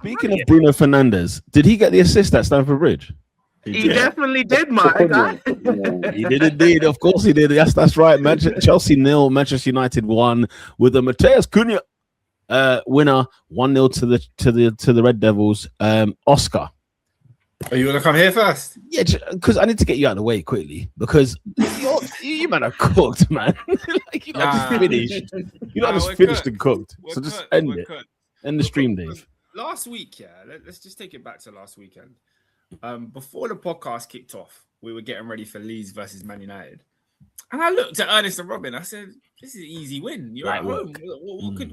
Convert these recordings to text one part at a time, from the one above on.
Speaking of Bruno Fernandes, did he get the assist at Stamford Bridge? He definitely did, my guy. He did indeed. Of course he did. That's right. Chelsea 0, Manchester United 1 with a Mateus Cunha winner 1-0 to the Red Devils. Oscar. Are you gonna come here first? Yeah, because I need to get you out of the way quickly because you man are cooked, man. Like you just finished. You just finished and cooked. So just end it. End the stream, Dave. Last week, let's just take it back to last weekend. Before the podcast kicked off, we were getting ready for Leeds versus Man United. And I looked at Ernest and Robin. I said, this is an easy win. You're at home.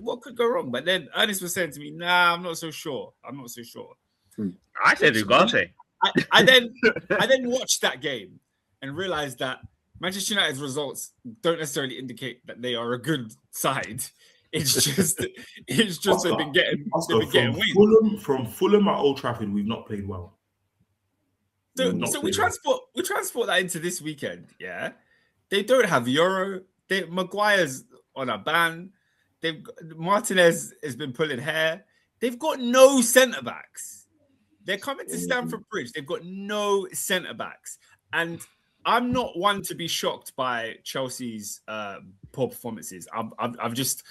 What could go wrong? But then Ernest was saying to me, nah, I'm not so sure. I said Ugarte. I then watched that game and realized that Manchester United's results don't necessarily indicate that they are a good side. It's just they've been getting wins. From Fulham at Old Trafford, we've not played well. So we transport that into this weekend. Yeah, they don't have Euro. Maguire's on a ban. Martinez has been pulling hair. They've got no centre backs. They're coming to Stamford Bridge. They've got no centre backs, and I'm not one to be shocked by Chelsea's poor performances. I've just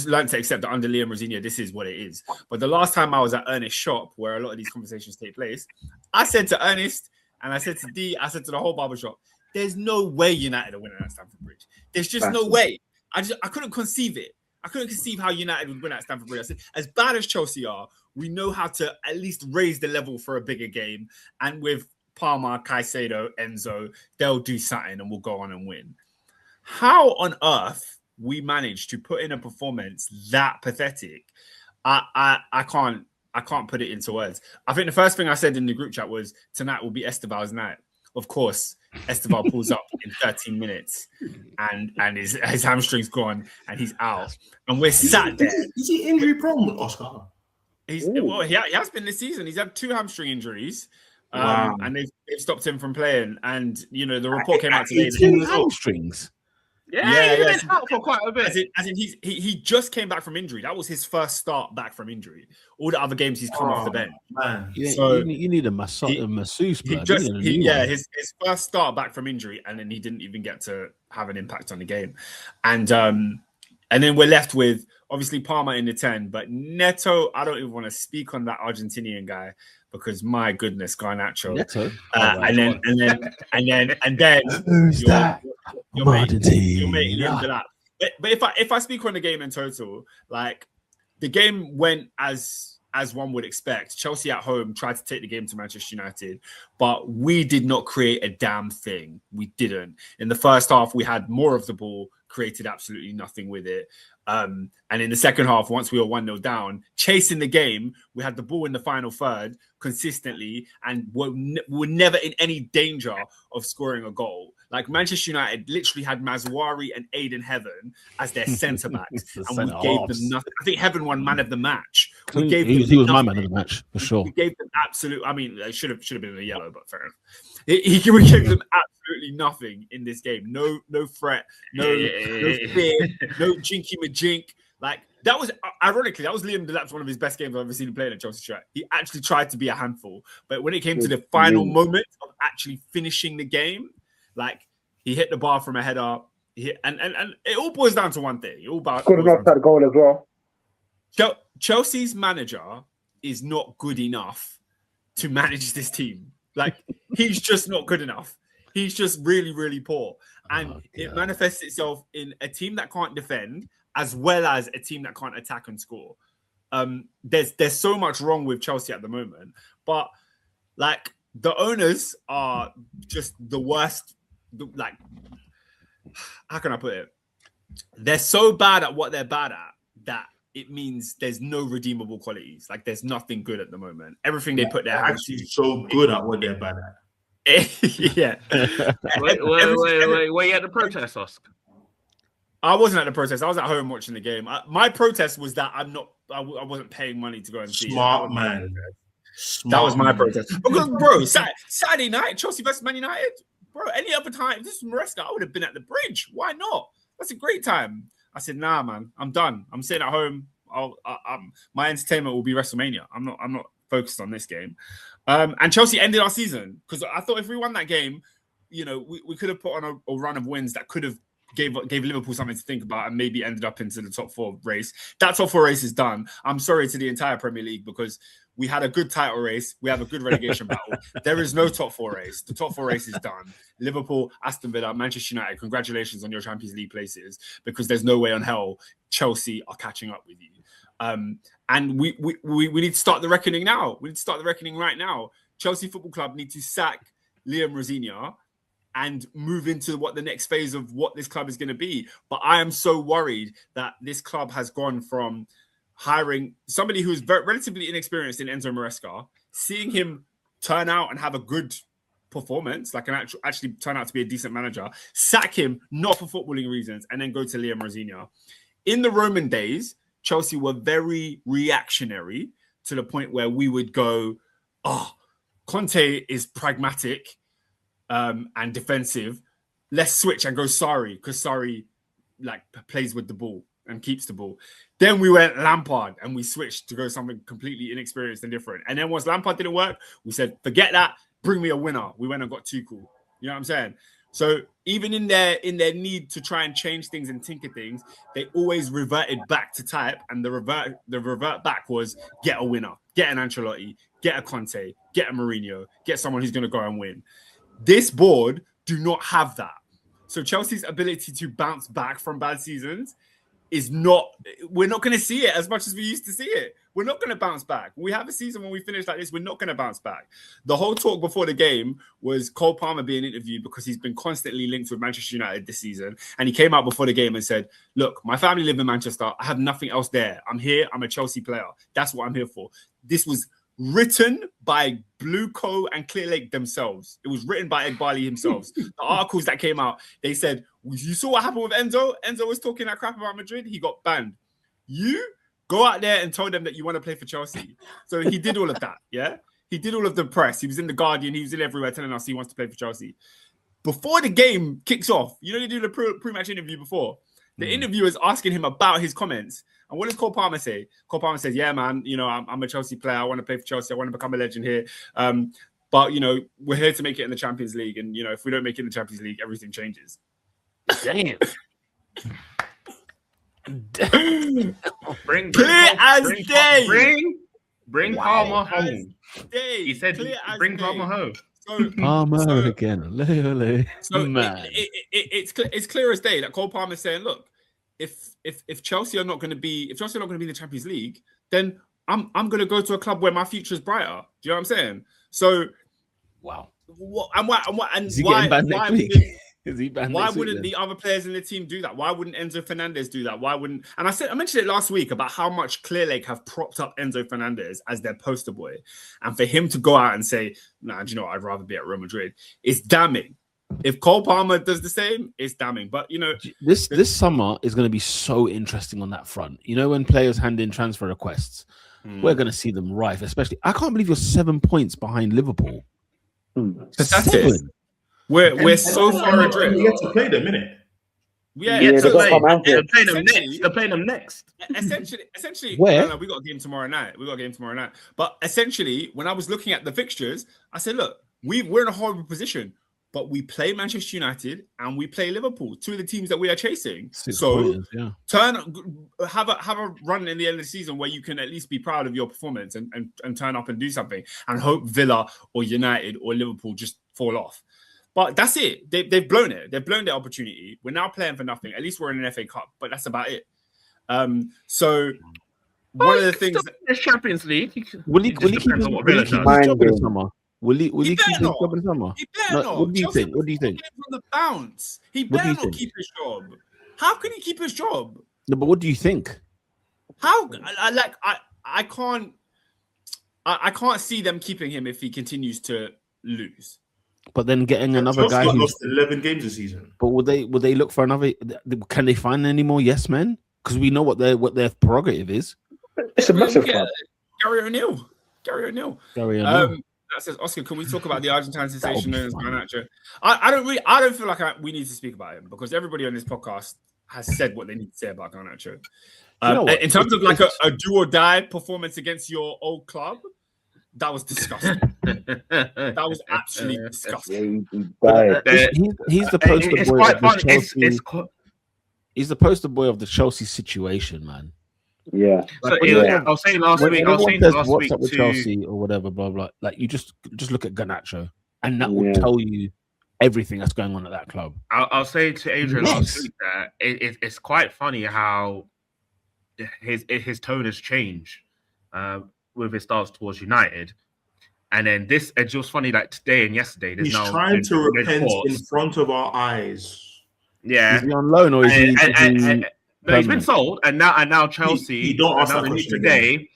learned to accept that under Liam Rosenior, this is what it is. But the last time I was at Ernest's shop, where a lot of these conversations take place, I said to Ernest and I said to D, I said to the whole barbershop, there's no way United are winning at Stamford Bridge. There's just no way. I couldn't conceive it. I couldn't conceive how United would win at Stamford Bridge. I said, as bad as Chelsea are, we know how to at least raise the level for a bigger game. And with Palmer, Caicedo, Enzo, they'll do something and we'll go on and win. How on earth we managed to put in a performance that pathetic, I can't put it into words. I think the first thing I said in the group chat was tonight will be Esteval's night. Of course, Esteval pulls up in 13 minutes and his hamstring's gone and he's out. And we're sat there. Is he injury prone, Oscar? He has been this season. He's had 2 hamstring injuries. And they've stopped him from playing. And the report came out today. Hamstrings. Yeah, he's been out for quite a bit. As in he just came back from injury. That was his first start back from injury. All the other games he's come off the bench. Man. You need a masseuse. His first start back from injury, and then he didn't even get to have an impact on the game. And then we're left with obviously Palmer in the 10, but Neto. I don't even want to speak on that Argentinian guy because my goodness, Garnacho. Neto. And then who's that? Your mate Liam Delap. But if I speak on the game in total, like the game went as one would expect. Chelsea at home tried to take the game to Manchester United, but we did not create a damn thing. We didn't. In the first half, we had more of the ball, created absolutely nothing with it. And in the second half, once we were 1-0 down, chasing the game, we had the ball in the final third consistently and were never in any danger of scoring a goal. Like Manchester United literally had Mazwari and Aiden Heaven as their centre backs, and we gave them nothing. I think Heaven won man of the match. He was my man of the match for sure. We gave them absolute. I mean, it should have been a yellow, but fair enough. We gave them absolutely nothing in this game. No threat, no fear, no jinky majink. Like that was ironically that was Liam Delap's one of his best games I've ever seen him play in a Chelsea shirt. He actually tried to be a handful, but when it came to the final moment of actually finishing the game, like he hit the bar from a header. And it all boils down to one thing. Good enough that goal as well. Chelsea's manager is not good enough to manage this team. Like he's just not good enough. He's just really, really poor. And it manifests itself in a team that can't defend as well as a team that can't attack and score. There's so much wrong with Chelsea at the moment. But like the owners are just the worst. Like, how can I put it? They're so bad at what they're bad at that it means there's no redeemable qualities. Like there's nothing good at the moment. Everything they put their hands to. So good at what they're bad at. Yeah. Wait, were you at the protest, Oscar? I wasn't at the protest. I was at home watching the game. My protest was that I wasn't paying money to go and see Smart man. That was my protest. Because, bro, Saturday night, Chelsea versus Man United, bro, any other time, if this was Maresca, I would have been at the bridge. Why not? That's a great time. I said, nah, man, I'm done. I'm sitting at home my entertainment will be WrestleMania. I'm not focused on this game. And Chelsea ended our season because I thought if we won that game, you know, we could have put on a run of wins that could have gave Liverpool something to think about and maybe ended up into the top 4 race. That top 4 race is done. I'm sorry to the entire Premier League because we had a good title race. We have a good relegation battle. There is no top 4 race. The top 4 race is done. Liverpool, Aston Villa, Manchester United, congratulations on your Champions League places because there's no way on hell Chelsea are catching up with you. And we need to start the reckoning now. We need to start the reckoning right now. Chelsea Football Club need to sack Liam Rosignol and move into what the next phase of what this club is going to be. But I am so worried that this club has gone from hiring somebody who's relatively inexperienced in Enzo Maresca, seeing him turn out and have a good performance, like actually turn out to be a decent manager, sack him, not for footballing reasons, and then go to Liam Rosignol. In the Roman days, Chelsea were very reactionary to the point where we would go, Conte is pragmatic and defensive. Let's switch and go Sarri because Sarri like plays with the ball and keeps the ball. Then we went Lampard and we switched to go something completely inexperienced and different. And then once Lampard didn't work, we said, forget that, bring me a winner. We went and got Tuchel. You know what I'm saying? So even in their need to try and change things and tinker things, they always reverted back to type. And the revert back was get a winner, get an Ancelotti, get a Conte, get a Mourinho, get someone who's going to go and win. This board do not have that. So Chelsea's ability to bounce back from bad seasons we're not going to see it as much as we used to see it. We're not going to bounce back. We have a season when we finish like this, we're not going to bounce back. The whole talk before the game was Cole Palmer being interviewed because he's been constantly linked with Manchester United this season. And he came out before the game and said, look, my family live in Manchester. I have nothing else there. I'm here. I'm a Chelsea player. That's what I'm here for. This was written by Blueco and Clear Lake themselves. It was written by Egbali himself. The articles that came out, they said, you saw what happened with Enzo? Enzo was talking that crap about Madrid. He got banned. You go out there and tell them that you want to play for Chelsea. So he did all of that, yeah? He did all of the press. He was in The Guardian. He was in everywhere telling us he wants to play for Chelsea. Before the game kicks off, you know they do the pre-match interview before? The interviewer is asking him about his comments. And what does Cole Palmer say? Cole Palmer says, yeah, man, you know, I'm a Chelsea player. I want to play for Chelsea. I want to become a legend here. But, you know, we're here to make it in the Champions League. And, you know, if we don't make it in the Champions League, everything changes. Damn. Bring Palmer home. He said, bring Palmer home. So, Palmer again. So it's clear as day that Cole Palmer is saying, look, if Chelsea are not going to be in the Champions League, then I'm going to go to a club where my future is brighter. Do you know what I'm saying? So, wow. Why wouldn't the other players in the team do that? Why wouldn't Enzo Fernandez do that? Why wouldn't? And I mentioned it last week about how much Clear Lake have propped up Enzo Fernandez as their poster boy, and for him to go out and say, "Nah, do you know what? I'd rather be at Real Madrid," it's damning. If Cole Palmer does the same, it's damning. But you know, this summer is going to be so interesting on that front. You know, when players hand in transfer requests, we're going to see them rife. Especially, I can't believe you're 7 points behind Liverpool. That's it. We're so far adrift. We get to play them, innit? They're playing them next. Essentially, where? No, we got a game tomorrow night. But essentially, when I was looking at the fixtures, I said, look, we're in a horrible position, but we play Manchester United and we play Liverpool, two of the teams that we are chasing. Have a run in the end of the season where you can at least be proud of your performance and turn up and do something, and hope Villa or United or Liverpool just fall off. But that's it. They've blown it. They've blown their opportunity. We're now playing for nothing. At least we're in an FA Cup, but that's about it. So one of the things the Champions League. Will he keep his job in the summer? Will he keep his job in the summer? He better not. What do you think? What do you think? From the bounce, he better not keep his job. How can he keep his job? No, but what do you think? I can't see them keeping him if he continues to lose. But then getting another guy who's lost 11 games this season. But would they look for another? Can they find any more yes men? Because we know what their prerogative is. It's a massive club. Gary O'Neill. That says, Oscar, can we talk about the Argentine sensation known as Garnacho? I don't feel like we need to speak about him because everybody on this podcast has said what they need to say about Garnacho. In terms of like a do or die performance against your old club, that was disgusting. That was absolutely disgusting. He's the poster boy of the Chelsea. He's the poster boy of the Chelsea situation, man. Yeah. I was saying last week. What's up with Chelsea or whatever, blah blah. Like you just look at Garnacho, and that will tell you everything that's going on at that club. I was saying to Adrian last week that it's quite funny how his tone has changed with his stance towards United, and then this. It's just funny that today and yesterday he's trying to repent in front of our eyes. Yeah, is he on loan or is he? No, he's been sold, and now Chelsea. He don't ask that question today.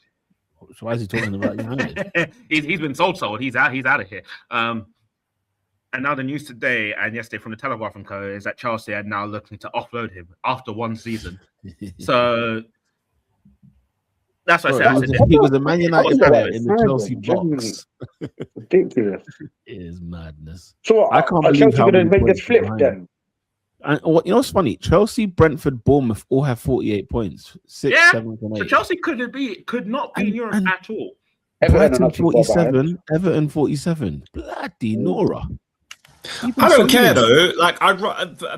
So why is he talking about United? he's been sold. He's out of here. And now the news today and yesterday from the Telegraph and Co is that Chelsea are now looking to offload him after one season. So that's what I said. He was a Man United player in the Chelsea box. Ridiculous. It is madness. So I can't believe Chelsea going to make this flip then. And what's funny? Chelsea, Brentford, Bournemouth all have 48 points. 6th, 7th, and 8th. So Chelsea could not be in Europe at all. Brighton 47, Everton 47. Bloody Nora. I don't care though. Like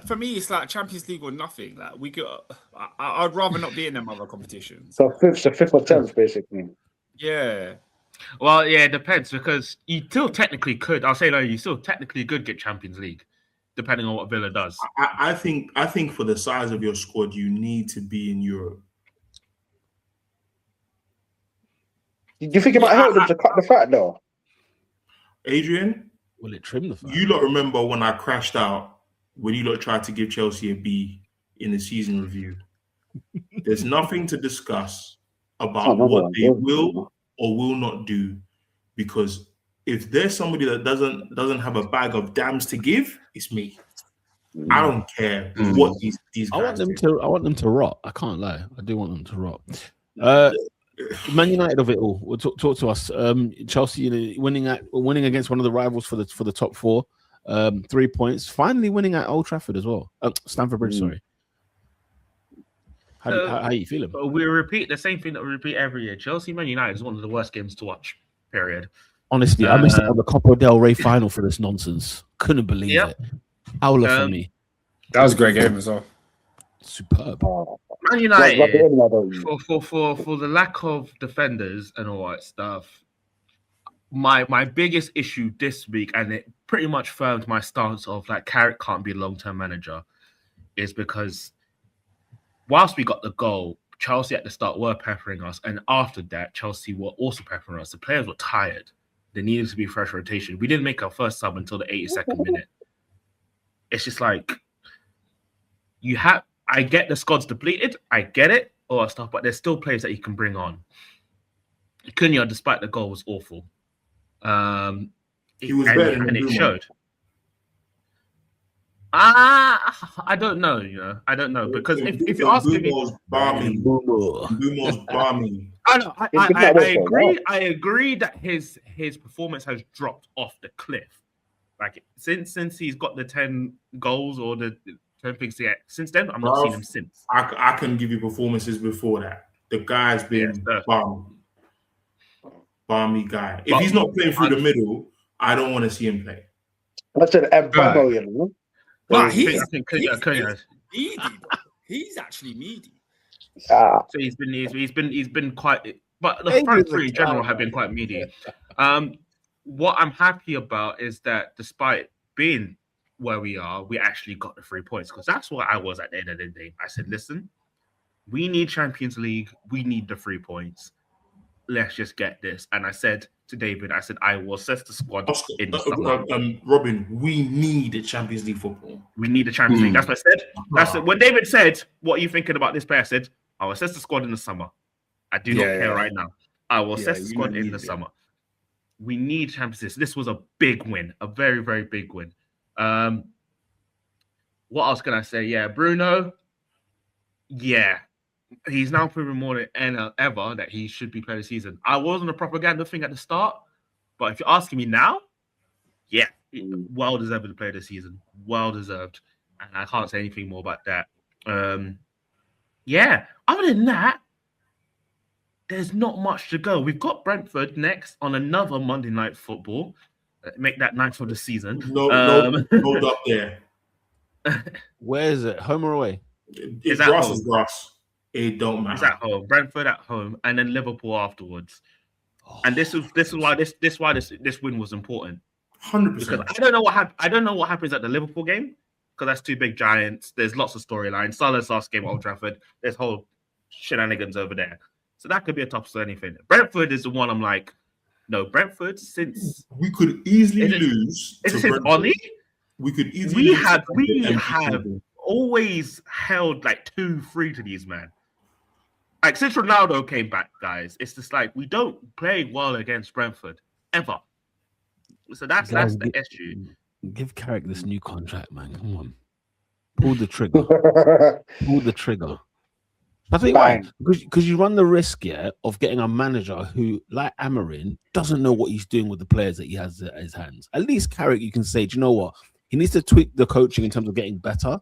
for me, it's like Champions League or nothing. Like I'd rather not be in them other competitions. So fifth or 10th, basically. Yeah. Well, yeah, it depends because you still technically could. I'll say you still technically could get Champions League, depending on what Villa does. I think for the size of your squad, you need to be in Europe. Do you think it might help them to cut the fat though? Adrian? Will it trim the fat? You lot remember when I crashed out when you lot tried to give Chelsea a B in the season review? There's nothing to discuss about what they will or will not do, because if there's somebody that doesn't have a bag of dams to give, it's me. I don't care what these guys I want them to rot. I can't lie. I do want them to rot. Man United of it all. We'll talk to us. Chelsea, winning against one of the rivals for the top 4. 3 points. Finally winning at Old Trafford as well. Stamford Bridge. Sorry. How are you feeling? We repeat the same thing that we repeat every year. Chelsea Man United is one of the worst games to watch. Period. Honestly, I missed out on the Copa del Rey final for this nonsense. Couldn't believe it. Howler for me. That was a great game as well. Superb. Man United, for the lack of defenders and all that stuff, my biggest issue this week, and it pretty much firmed my stance of like Carrick can't be a long-term manager, is because whilst we got the goal, Chelsea at the start were peppering us, and after that, Chelsea were also peppering us. The players were tired. There needed to be fresh rotation. We didn't make our first sub until the 82nd minute. It's just like I get the squad's depleted. I get it, all that stuff, but there's still players that you can bring on. Cunha, despite the goal, was awful. He was better than it showed. I don't know. I don't know because if you're asking me, Bumo's balmy. I agree that his performance has dropped off the cliff. Like since he's got the 10 goals or the 10 things yet. Since then, I'm not seeing him since. I can give you performances before that. The guy's been balmy guy. If he's not playing through the middle, I don't want to see him play. That's an Mbamo, you know. But he's meaty. He's actually meaty. So he's been quite. But the front three in general have been quite meaty. What I'm happy about is that despite being where we are, we actually got the 3 points, because that's what I was at the end of the day. I said, listen, we need Champions League. We need the 3 points. Let's just get this. And I said to David, I will assess the squad in the summer. Robin, we need a Champions League football. We need a Champions League. That's what I said. That's when David said, what are you thinking about this player? I said, I'll assess the squad in the summer. I do not care right now. I will assess the squad in the summer. We need Champions League. This was a big win, a very, very big win. What else can I say? Yeah, Bruno. Yeah, he's now proven more than ever that he should be playing the season. I wasn't a propaganda thing at the start, but if you're asking me now, yeah, well deserved to play the season. Well deserved. And I can't say anything more about that. yeah, other than that, there's not much to go. We've got Brentford next on another Monday Night Football. Make that ninth of the season. Hold up there. Where is it? Home or away? If grass is grass, it don't matter. It's at home. Brentford at home, and then Liverpool afterwards. And this is why this win was important. 100%. Because I don't know what happens at the Liverpool game, because that's two big giants. There's lots of storylines. Salah's last game at Old Trafford. There's whole shenanigans over there. So that could be a top of anything. Brentford is the one I'm like, no, Brentford, since we could easily lose. Is it Ollie? We could easily we have always held like 2-3 to these men. Like since Ronaldo came back, guys, it's just like we don't play well against Brentford ever. So that's the issue. Give Carrick this new contract, man. Come on, pull the trigger. Pull the trigger. I think why? Because you run the risk, of getting a manager who, like Amorim, doesn't know what he's doing with the players that he has at his hands. At least Carrick, you can say, do you know what? He needs to tweak the coaching in terms of getting better,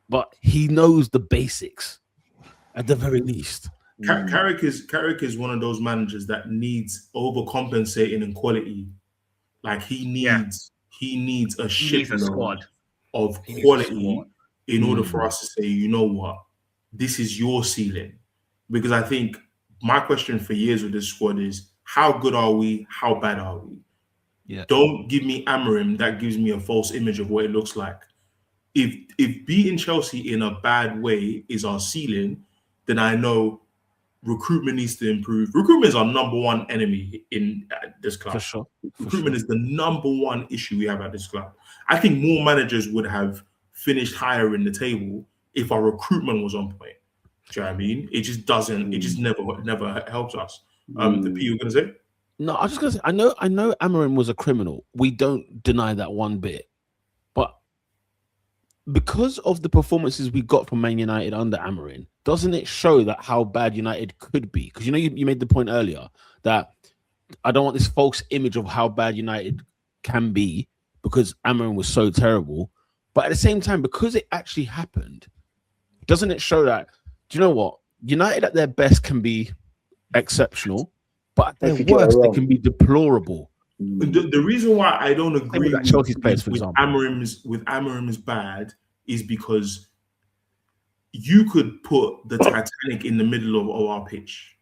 but he knows the basics at the very least. Carrick is one of those managers that needs overcompensating in quality. Like he needs a squad of quality in order for us to say, you know what, this is your ceiling. Because I think my question for years with this squad is, how good are we? How bad are we? Yeah. Don't give me Amorim that gives me a false image of what it looks like. If beating Chelsea in a bad way is our ceiling, then I know recruitment needs to improve. Recruitment is our number one enemy in this club. For sure. Recruitment is the number one issue we have at this club. I think more managers would have finished higher in the table if our recruitment was on point. Do you know what I mean? It just doesn't. It just never helps us. The P you're gonna say? No, I was just gonna say. I know Amorim was a criminal. We don't deny that one bit, but because of the performances we got from Man United under Amorim, doesn't it show that how bad United could be? Because you made the point earlier that I don't want this false image of how bad United can be because Amorim was so terrible. But at the same time, because it actually happened, doesn't it show that, do you know what? United at their best can be exceptional, but at their worst, they can be deplorable. The reason why I don't agree with Chelsea's players, for example, Amorim's bad is because you could put the Titanic in the middle of our pitch.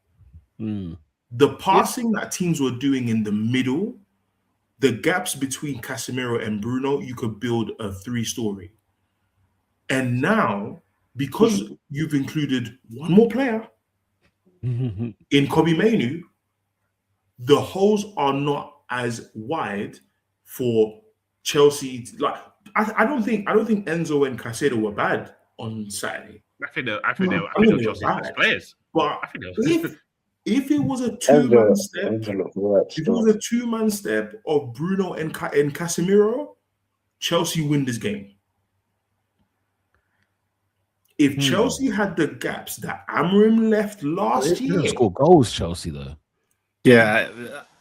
The passing that teams were doing in the middle, the gaps between Casemiro and Bruno, you could build a 3-story. And now, because you've included one more player in Kobe Mainu, the holes are not as wide for Chelsea. Like I don't think Enzo and Caicedo were bad on Saturday. I think they were Chelsea's best players. But if it was a two-man step, of Bruno and Casemiro, Chelsea win this game. If Chelsea had the gaps that Amorim left last year, they score goals. Chelsea though. Yeah,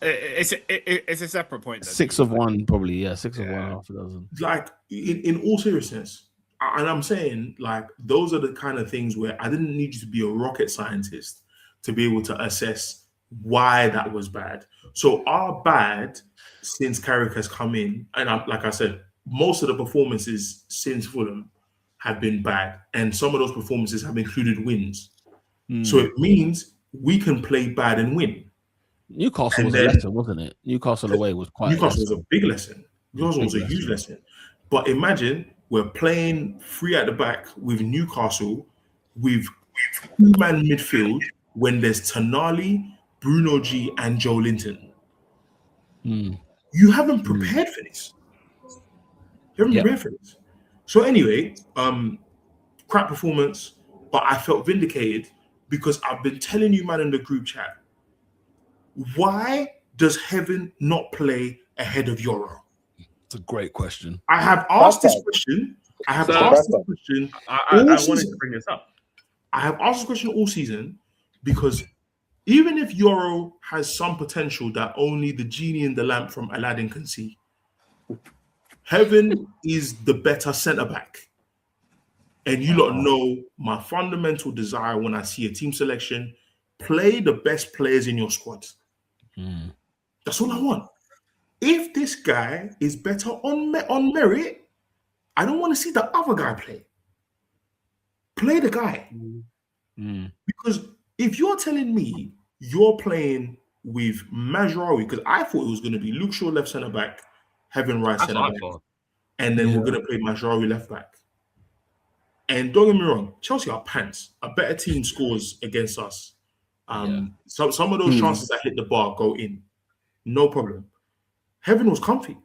it's a separate point. 6 of 1, probably. Yeah, 6 of 1, half a dozen. Like in all seriousness, and I'm saying like those are the kind of things where I didn't need you to be a rocket scientist to be able to assess why that was bad. So our bad since Carrick has come in, and like I said, most of the performances since Fulham have been bad, and some of those performances have included wins. So it means we can play bad and win. Newcastle was a lesson, wasn't it? Newcastle away was quite. Newcastle was a big lesson. Newcastle was a huge lesson. But imagine we're playing 3 at the back with Newcastle with 2-man midfield when there's Tonali, Bruno G, and Joe Linton. You haven't prepared for this. You haven't prepared for this. So anyway, crap performance, but I felt vindicated because I've been telling you, man, in the group chat, why does heaven not play ahead of Euro? It's a great question. I have asked this question. I wanted to bring this up. I have asked this question all season because even if Euro has some potential that only the genie in the lamp from Aladdin can see, Heaven is the better centre back. And you lot know my fundamental desire when I see a team selection, play the best players in your squad. That's all I want. If this guy is better on merit, I don't want to see the other guy play. Play the guy. Because if you're telling me you're playing with Mazraoui, because I thought it was going to be Luke Shaw left centre back, Heaven right centre back, and then we're going to play Mazraoui left back. And don't get me wrong, Chelsea are pants. A better team scores against us. Some of those chances that hit the bar go in. No problem. Heaven was comfy.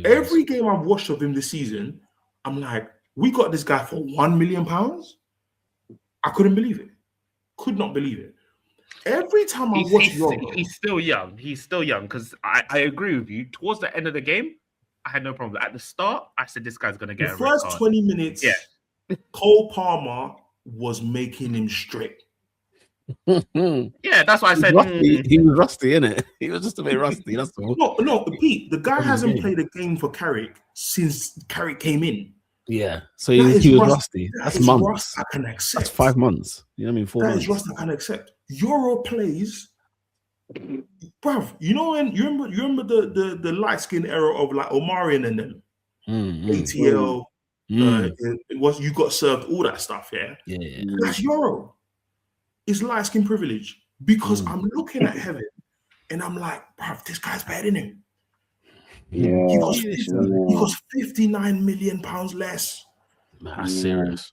Every game I've watched of him this season, I'm like, we got this guy for £1 million? I couldn't believe it. Could not believe it. Every time I watch Yoro, he's still young. He's still young because I agree with you. Towards the end of the game, I had no problem. At the start, I said this guy's gonna get the first 20 minutes. Cole Palmer was making him straight. Yeah, that's why I said he was rusty, innit? He was just a bit rusty. That's all. No, Pete. The guy hasn't played a game for Carrick since Carrick came in. Yeah, so he was rusty. That's months. Rust I can accept. That's 5 months. You know what I mean? 4 months. That is rust I can accept. Euro plays, bruv. You know when you remember the light skin era of like Omarion and them, ATL. It was you got served all that stuff. Yeah. That's Euro. It's light skin privilege because I'm looking at Heaven and I'm like, bruv, this guy's better than him. Yeah, he costs £59 million less. That's serious.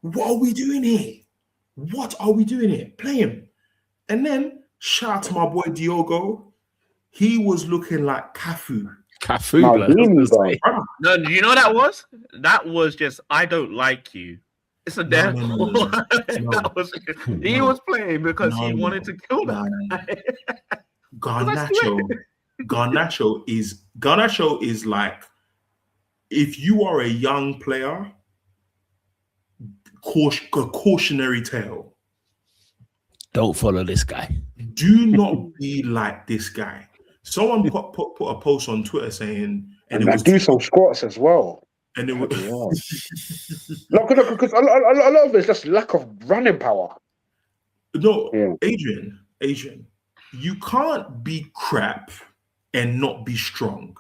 What are we doing here? Play him. And then shout out to my boy Diogo. He was looking like Cafu. No, you know what that was? That was just I don't like you. It's a damn. No. He was playing because he wanted to kill that guy. Garnacho is like, if you are a young player, cautionary tale. Don't follow this guy. Do not be like this guy. Someone put a post on Twitter saying, and it was do some squats as well. And it was look, because a lot of it's just lack of running power. No, Adrian, you can't be crap and not be strong.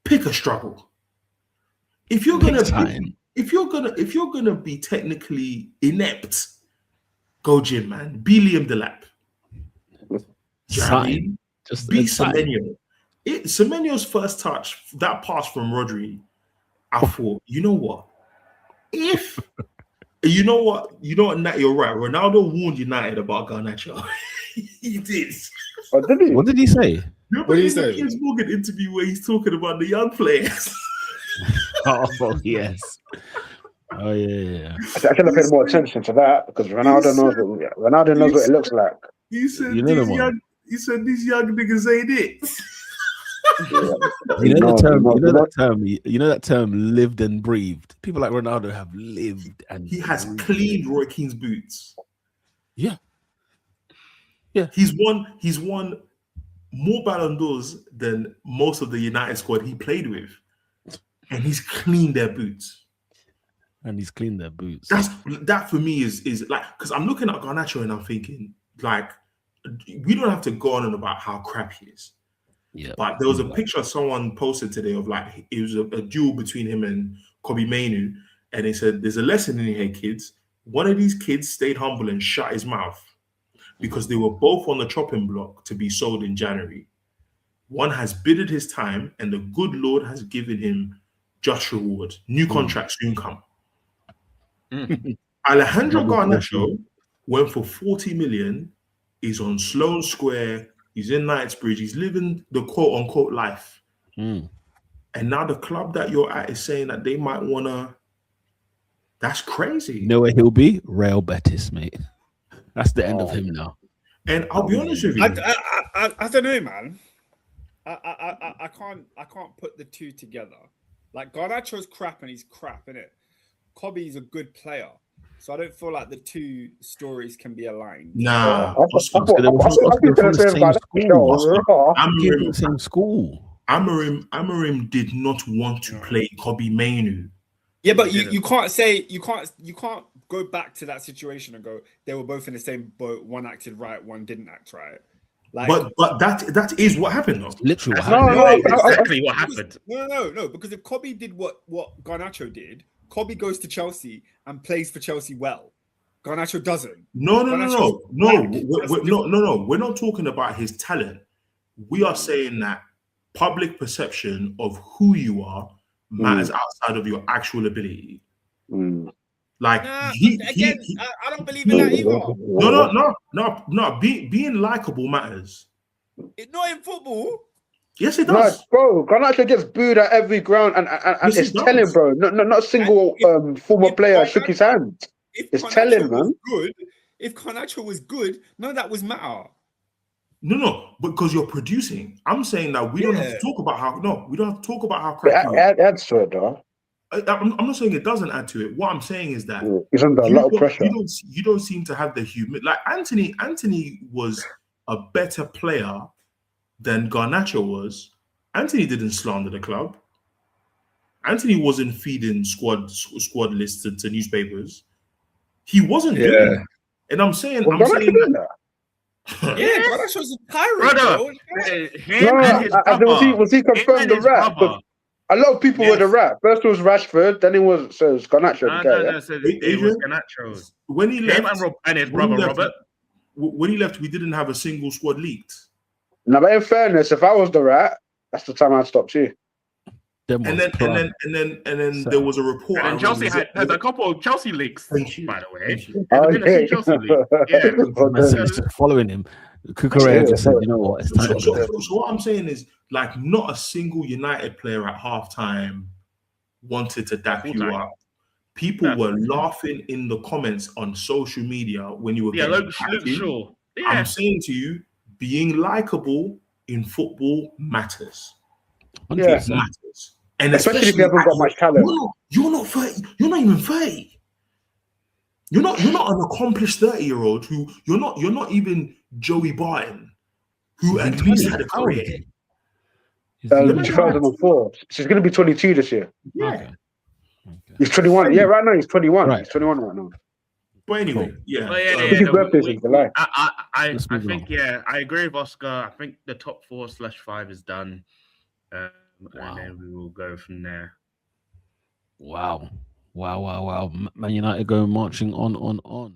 Pick a struggle. If you're gonna be technically inept, go gym, man. Be Liam Delap. Just be Semenyo. Semenyo's first touch, that pass from Rodri, I thought, you know what? You know what, Nat, you're right. Ronaldo warned United about Garnacho. He did. Oh, did he? What did he say? What did he say? Piers Morgan interview where he's talking about the young players. Oh, yes. Oh, yeah. I should have paid more attention to that because Ronaldo knows what it looks like. He said, these young niggas ain't it. You know that term lived and breathed. People like Ronaldo have lived and he has cleaned Roy Keane's boots. Yeah. He's won more Ballon d'Ors than most of the United squad he played with. And he's cleaned their boots. That for me is like, because I'm looking at Garnacho and I'm thinking, like, we don't have to go on about how crap he is. Yeah. But there was a picture someone posted today of like, it was a duel between him and Kobe Mainu. And they said, there's a lesson in here, kids. One of these kids stayed humble and shut his mouth because they were both on the chopping block to be sold in January. One has bidded his time and the good Lord has given him just reward. New contract soon come. Alejandro Garnacho went for 40 million. He's on Sloane Square. He's in Knightsbridge. He's living the quote-unquote life. And now the club that you're at is saying that they might want to... That's crazy. You know where he'll be? Real Betis, mate. That's the end of him now. And I'll be honest with you. I don't know, man. I can't put the two together. Like, Garnacho's crap and he's crap, innit? Kobe's a good player. So I don't feel like the two stories can be aligned. Nah. I'm in the same school. Amorim did not want to play Kobbie Mainoo. Yeah, but you can't go back to that situation and go, they were both in the same boat. One acted right, one didn't act right. Like, but that is what happened, though. Literally, exactly what happened. No. Because if Kobbie did what Garnacho did, Kobbie goes to Chelsea and plays for Chelsea well. Garnacho doesn't. No. We're not talking about his talent. We are saying that public perception of who you are matters outside of your actual ability. Like I don't believe in that either. No. Being likable matters. Not in football. Yes, it does. No, bro, Garnacho gets booed at every ground, and Yes, it's telling, bro. Not a single former player shook his hand. It's telling, man. If Garnacho was good, none of that was matter. No, because you're producing. I'm saying that we don't have to talk about how. No, we don't have to talk about how crap you are. Adds to it, though. I'm not saying it doesn't add to it. What I'm saying is that he's under a lot of pressure. You don't seem to have the humility. Like Anthony was a better player than Garnacho was. Anthony didn't slander the club. Anthony wasn't feeding squad lists to newspapers. He wasn't doing that. And I'm saying that. Yeah, Garnacho's a pirate, bro. Was he confirmed the rap? A lot of people were the rap. First it was Rashford, then it was Garnacho. It was Garnacho. When he left, and his brother Robert. When he left, we didn't have a single squad leaked. Now, but in fairness, if I was the rat, that's the time I'd stop too. And then there was a report. And Chelsea had a couple of Chelsea leaks, by the way. Chelsea following him. Kukurea just said, you know what? It's time. So what I'm saying is, like, not a single United player at halftime wanted to dap you up. People were laughing in the comments on social media when you were getting sure. I'm saying to you, being likable in football matters. Yeah, it matters. And especially if you haven't got much talent. You're not 30. You're not even 30. You're not an accomplished 30-year-old who you're not even Joey Barton, who at least had a career. 2004. She's going to be 22 this year. Yeah. Okay. He's 21. Yeah, right now he's 21. Right. He's 21 right now. But anyway, his birthday's in July. I think, I agree with Oscar. I think the top 4/5 is done. And then we will go from there. Wow. Man United going marching on.